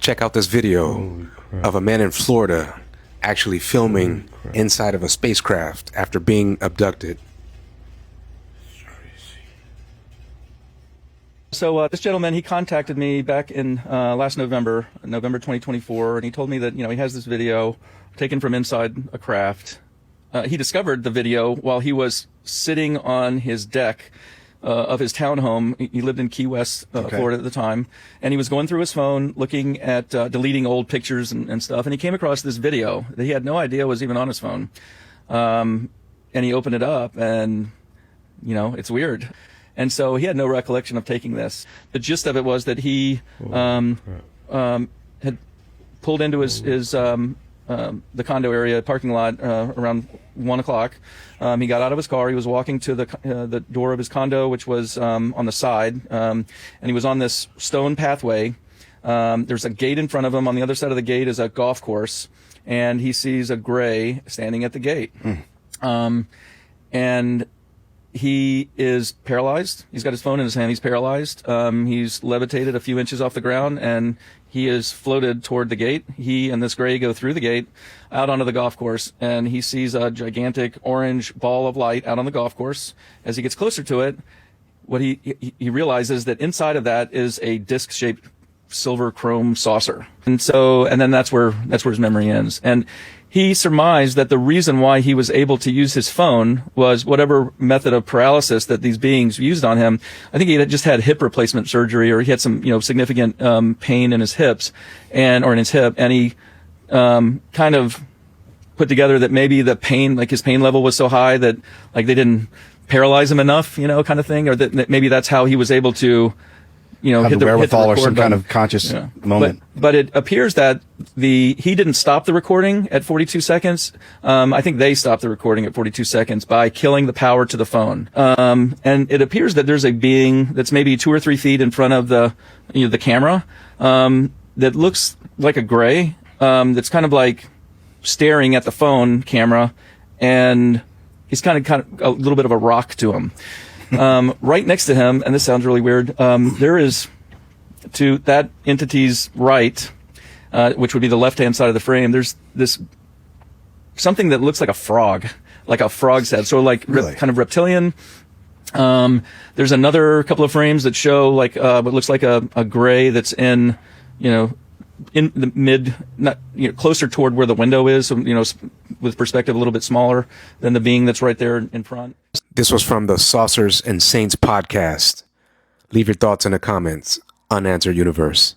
Check out this video of a man in Florida actually filming inside of a spacecraft after being abducted. So this gentleman, he contacted me back in last November 2024, and he told me that, he has this video taken from inside a craft. He discovered the video while he was sitting on his deck of his townhome. He lived in Key West, Florida at the time, and he was going through his phone looking at deleting old pictures and stuff, and he came across this video that he had no idea was even on his phone. And he opened it up, and, it's weird. And so he had no recollection of taking this. The gist of it was that he had pulled into the condo area parking lot around 1 o'clock. He got out of his car. He was walking to the door of his condo, which was on the side, and he was on this stone pathway. There's a gate in front of him. On the other side of the gate is a golf course, and he sees a gray standing at the gate. And he is paralyzed. He's got his phone in his hand. He's paralyzed. He's levitated a few inches off the ground, and he is floated toward the gate. He and this gray go through the gate out onto the golf course, and he sees a gigantic orange ball of light out on the golf course. As he gets closer to it, what he realizes that inside of that is a disc-shaped silver chrome saucer. And then that's where his memory ends. And he surmised that the reason why he was able to use his phone was whatever method of paralysis that these beings used on him. I think he had just had hip replacement surgery, or he had some, significant pain in his hips or in his hip, and he kind of put together that maybe the pain, like his pain level was so high that like they didn't paralyze him enough, kind of thing, or that maybe that's how he was able to hit the wherewithal or some kind of conscious moment. But it appears that he didn't stop the recording at 42 seconds. I think they stopped the recording at 42 seconds by killing the power to the phone. And it appears that there's a being that's maybe 2 or 3 feet in front of the camera, that looks like a gray, that's kind of like staring at the phone camera, and he's kind of a little bit of a rock to him. Right next to him, and this sounds really weird, there is, to that entity's right, which would be the left-hand side of the frame, there's this something that looks like a frog's head, so like really? Kind of reptilian. There's another couple of frames that show like what looks like a gray that's in the mid, not closer toward where the window is, so, with perspective a little bit smaller than the being that's right there in front. This was from the Saucers and Saints podcast. Leave your thoughts in the comments. Unanswered Universe.